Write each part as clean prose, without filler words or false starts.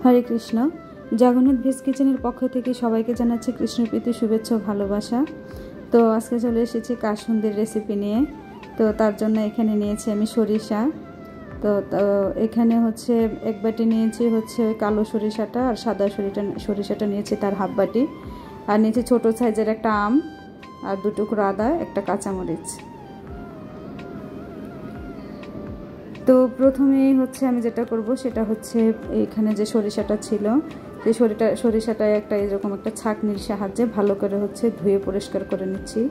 হরে Krishna. Jagannath veg কিচেনের পক্ষ থেকে সবাইকে জানাচ্ছি কৃষ্ণপ্রীতি শুভেচ্ছা ও ভালোবাসা। তো আজকে চলে এসেছি কাসুন্দির রেসিপি নিয়ে। তো তার জন্য এখানে নিয়েছি আমি সরিষা। তো এখানে হচ্ছে এক বাটি নিয়েছি হচ্ছে কালো সরিষাটা, আর সাদা সরিষাটা নিয়েছি তার হাফ বাটি, আর নিয়েছি ছোটো সাইজের একটা আম, আর 2 টুকরো আদা, একটা কাঁচামরিচ। তো প্রথমেই হচ্ছে আমি যেটা করব সেটা হচ্ছে এইখানে যে সরিষাটা ছিল, সেই সরিষাটা একটা এরকম একটা ছাঁকনির সাহায্যে ভালো করে হচ্ছে ধুয়ে পরিষ্কার করে নিচ্ছি।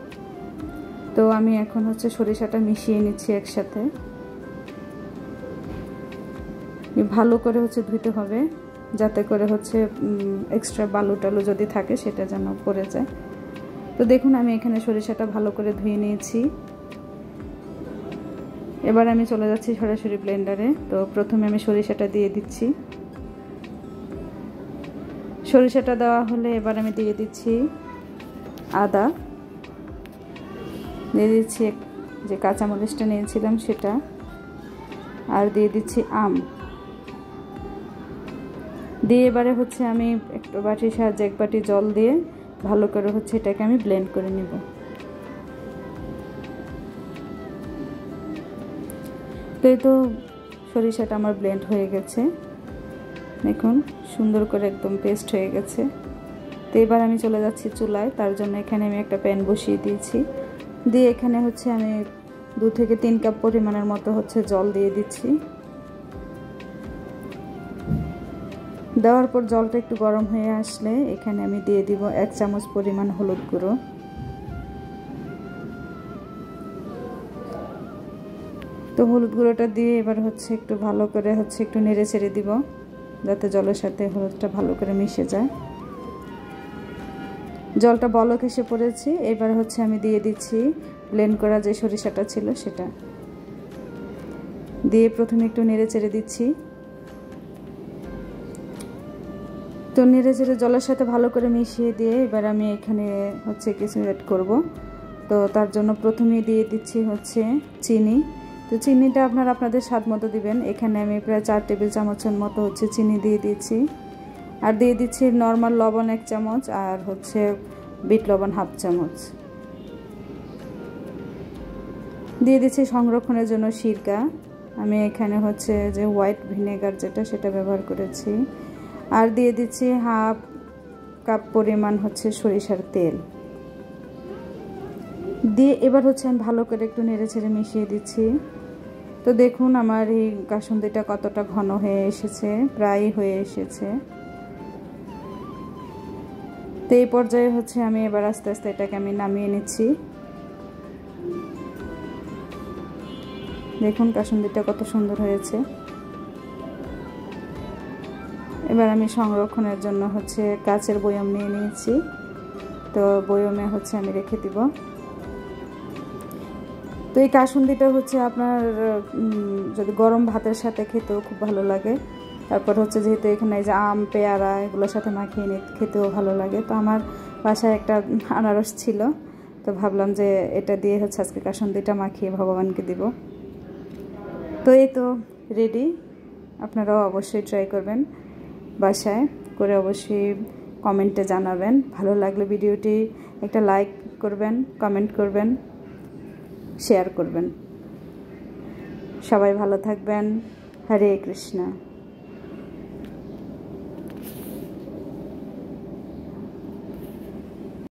তো আমি এখন হচ্ছে সরিষাটা মিশিয়ে নিচ্ছি একসাথে। ভালো করে হচ্ছে ধুতে হবে, যাতে করে হচ্ছে এক্সট্রা বালু টালু যদি থাকে সেটা যেন পড়ে যায়। তো দেখুন আমি এখানে সরিষাটা ভালো করে ধুয়ে নিয়েছি। এবার আমি চলে যাচ্ছি সরাসরি ব্লেন্ডারে। তো প্রথমে আমি সরিষাটা দিয়ে দিচ্ছি। সরিষাটা দেওয়া হলে এবার আমি দিয়ে দিচ্ছি আদা, দিয়ে দিচ্ছি যে কাঁচামরিচটা নিয়েছিলাম সেটা, আর দিয়ে দিচ্ছি আম দিয়ে এবারে হচ্ছে আমি একটা বাটির সাহায্যে 1 বাটি জল দিয়ে ভালো করে হচ্ছে এটাকে আমি ব্লেন্ড করে নিব। তো এই তো সরিষাটা আমার ব্লেন্ড হয়ে গেছে, দেখুন সুন্দর করে একদম পেস্ট হয়ে গেছে। তো এবার আমি চলে যাচ্ছি চুলায়। তার জন্য এখানে আমি একটা প্যান বসিয়ে দিয়েছি, দিয়ে এখানে হচ্ছে আমি 2 থেকে 3 কাপ পরিমাণের মতো হচ্ছে জল দিয়ে দিচ্ছি। দেওয়ার পর জলটা একটু গরম হয়ে আসলে এখানে আমি দিয়ে দিব 1 চামচ পরিমাণ হলুদ গুঁড়ো। তো হলুদ গুঁড়োটা দিয়ে এবার হচ্ছে একটু ভালো করে হচ্ছে একটু নেড়ে ছেড়ে দিব, যাতে জলের সাথে হলুদটা ভালো করে মিশে যায়। জলটা বলক এসে পড়েছে। এবার হচ্ছে আমি দিয়ে দিচ্ছি ব্লেন্ড করা যে সরিষাটা ছিল সেটা দিয়ে প্রথমে একটু নেড়ে চেড়ে দিচ্ছি। তো নেড়ে চেড়ে জলের সাথে ভালো করে মিশিয়ে দিয়ে এবার আমি এখানে হচ্ছে কিছু অ্যাড করব। তো তার জন্য প্রথমেই দিয়ে দিচ্ছি হচ্ছে চিনি। তো চিনিটা আপনাদের স্বাদ মতো দিবেন। এখানে আমি প্রায় 4 টেবিল চামচের মতো হচ্ছে চিনি দিয়ে দিচ্ছি, আর দিয়ে দিচ্ছি নর্মাল লবণ 1 চামচ, আর হচ্ছে বিট লবণ 1/2 চামচ। দিয়ে দিচ্ছি সংরক্ষণের জন্য সিরকা। আমি এখানে হচ্ছে যে হোয়াইট ভিনেগার যেটা সেটা ব্যবহার করেছি, আর দিয়ে দিচ্ছি 1/2 কাপ পরিমাণ হচ্ছে সরিষার তেল দিয়ে এবার হচ্ছে আমি ভালো করে একটু নেড়ে ছেড়ে মিশিয়ে দিচ্ছি। তো দেখুন আমার এই কাসুন্দিটা কতটা ঘন হয়ে এসেছে, প্রায় হয়ে এসেছে। তো এই পর্যায়ে হচ্ছে আমি এবার আস্তে আস্তে এটাকে আমি নামিয়ে নিচ্ছি। দেখুন কাসুন্দিটা কত সুন্দর হয়েছে। এবার আমি সংরক্ষণের জন্য হচ্ছে কাচের বয়ম নিয়ে নিয়েছি। তো বয়মে হচ্ছে আমি রেখে দিব। তো এই কাসুন্দিটা হচ্ছে আপনার যদি গরম ভাতের সাথে খেতেও খুব ভালো লাগে। তারপর হচ্ছে যেহেতু এখানে যে আম, পেয়ারা এগুলোর সাথে মাখিয়ে খেতেও ভালো লাগে। তো আমার বাসায় একটা আনারস ছিল, তো ভাবলাম যে এটা দিয়ে হচ্ছে আজকে কাসুন্দিটা মাখিয়ে ভগবানকে দিব। তো এই তো রেডি। আপনারাও অবশ্যই ট্রাই করবেন বাসায় করে, অবশ্যই কমেন্টে জানাবেন। ভালো লাগলে ভিডিওটি একটা লাইক করবেন, কমেন্ট করবেন, শেয়ার করবেন। সবাই ভালো থাকবেন। হরে কৃষ্ণ।